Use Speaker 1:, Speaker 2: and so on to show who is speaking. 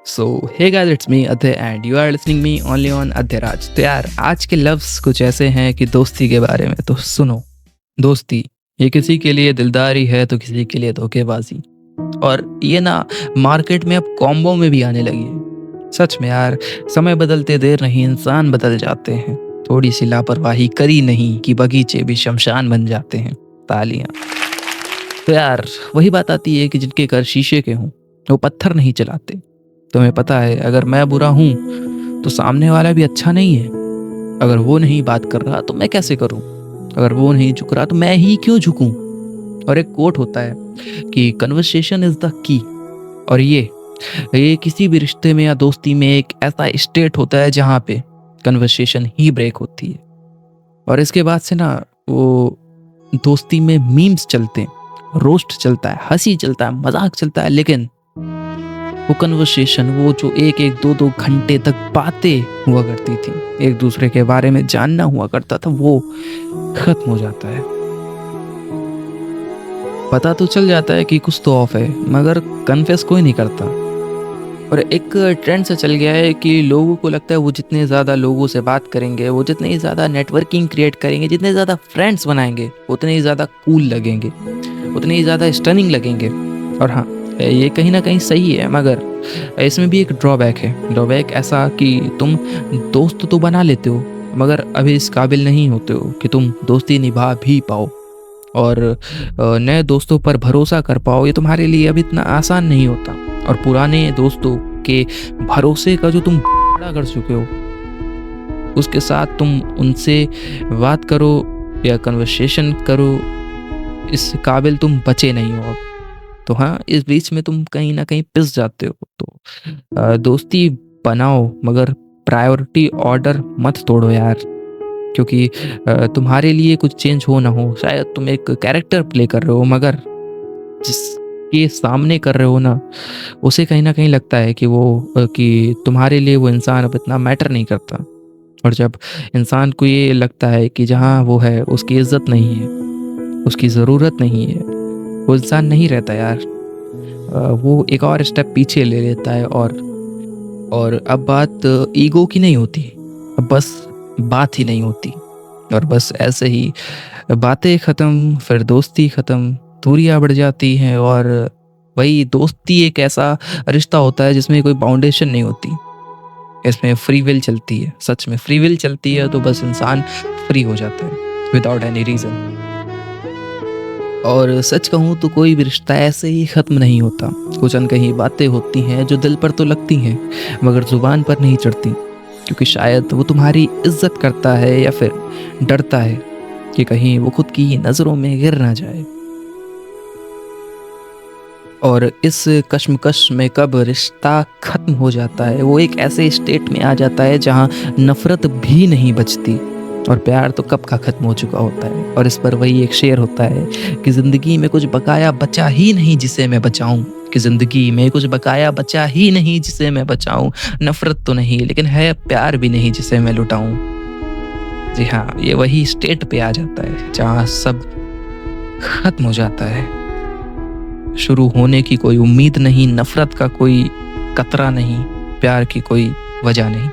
Speaker 1: So hey guys, it's me Adhay and you are listening me only on Adhyaraj. तो यार, आज के लफ्ज़ कुछ ऐसे हैं कि दोस्ती के बारे में तो सुनो। दोस्ती ये किसी के लिए दिलदारी है तो किसी के लिए धोखेबाजी। और ये ना मार्केट में अब कॉम्बो में भी आने लगी है। सच में यार, समय बदलते देर नहीं, इंसान बदल जाते हैं। थोड़ी सी लापरवाही करी नहीं कि बगीचे भी शमशान बन जाते हैं। तालियां। तो यार, वही बात आती है कि जिनके घर शीशे के हों वो पत्थर नहीं चलाते। तुम्हें पता है, अगर मैं बुरा हूँ तो सामने वाला भी अच्छा नहीं है। अगर वो नहीं बात कर रहा तो मैं कैसे करूँ? अगर वो नहीं झुक रहा तो मैं ही क्यों झुकूं? और एक कोट होता है कि कन्वर्सेशन इज द की। और ये किसी भी रिश्ते में या दोस्ती में एक ऐसा स्टेट होता है जहाँ पे कन्वर्सेशन ही ब्रेक होती है। और इसके बाद से ना वो दोस्ती में मीम्स चलते हैं, रोस्ट चलता है, हंसी चलता है, मजाक चलता है, लेकिन वो कन्वर्सेशन, वो जो एक एक दो दो घंटे तक बातें हुआ करती थी, एक दूसरे के बारे में जानना हुआ करता था, वो खत्म हो जाता है। पता तो चल जाता है कि कुछ तो ऑफ है, मगर कन्फेस कोई नहीं करता। और एक ट्रेंड से चल गया है कि लोगों को लगता है वो जितने ज़्यादा लोगों से बात करेंगे, वो जितनी ज़्यादा नेटवर्किंग क्रिएट करेंगे, जितने ज़्यादा फ्रेंड्स बनाएंगे, उतने ही ज़्यादा कूल लगेंगे, उतने ही ज़्यादा स्टनिंग लगेंगे। और हाँ, ये कहीं ना कहीं सही है, मगर इसमें भी एक ड्रॉबैक है। ड्रॉबैक ऐसा कि तुम दोस्त तो बना लेते हो, मगर अभी इस काबिल नहीं होते हो कि तुम दोस्ती निभा भी पाओ और नए दोस्तों पर भरोसा कर पाओ। ये तुम्हारे लिए अब इतना आसान नहीं होता। और पुराने दोस्तों के भरोसे का जो तुम बड़ा कर चुके हो, उसके साथ तुम उनसे बात करो या कन्वर्सेशन करो, इस काबिल तुम बचे नहीं हो अब। तो हाँ, इस बीच में तुम कहीं ना कहीं पिस जाते हो। तो दोस्ती बनाओ, मगर प्रायोरिटी ऑर्डर मत तोड़ो यार। क्योंकि तुम्हारे लिए कुछ चेंज हो ना हो, शायद तुम एक कैरेक्टर प्ले कर रहे हो, मगर जिसके सामने कर रहे हो ना, उसे कहीं ना कहीं लगता है कि कि तुम्हारे लिए वो इंसान अब इतना मैटर नहीं करता। और जब इंसान को ये लगता है कि जहाँ वो है उसकी इज्जत नहीं है, उसकी ज़रूरत नहीं है, वो इंसान नहीं रहता यार। वो एक और स्टेप पीछे ले लेता है। और अब बात ईगो की नहीं होती, अब बस बात ही नहीं होती। और बस ऐसे ही बातें ख़त्म, फिर दोस्ती ख़त्म, दूरियां बढ़ जाती हैं। और वही दोस्ती एक ऐसा रिश्ता होता है जिसमें कोई बाउंडेशन नहीं होती, इसमें फ्री विल चलती है। सच में फ्री विल चलती है तो बस इंसान फ्री हो जाता है विदाउट एनी रीज़न। और सच कहूँ तो कोई भी रिश्ता ऐसे ही ख़त्म नहीं होता। कुछ अनकही बातें होती हैं जो दिल पर तो लगती हैं, मगर ज़ुबान पर नहीं चढ़ती, क्योंकि शायद वो तुम्हारी इज्जत करता है या फिर डरता है कि कहीं वो खुद की नज़रों में गिर ना जाए। और इस कश्मकश में कब रिश्ता ख़त्म हो जाता है, वो एक ऐसे स्टेट में आ जाता है जहाँ नफ़रत भी नहीं बचती, और प्यार तो कब का ख़त्म हो चुका होता है। और इस पर वही एक शेर होता है कि ज़िंदगी में कुछ बकाया बचा ही नहीं जिसे मैं बचाऊं, कि ज़िंदगी में कुछ बकाया बचा ही नहीं जिसे मैं बचाऊं। नफ़रत तो नहीं, लेकिन है प्यार भी नहीं जिसे मैं लुटाऊं। जी हाँ, ये वही स्टेट पे आ जाता है जहाँ सब ख़त्म हो जाता है। शुरू होने की कोई उम्मीद नहीं, नफ़रत का कोई कतरा नहीं, प्यार की कोई वजह नहीं।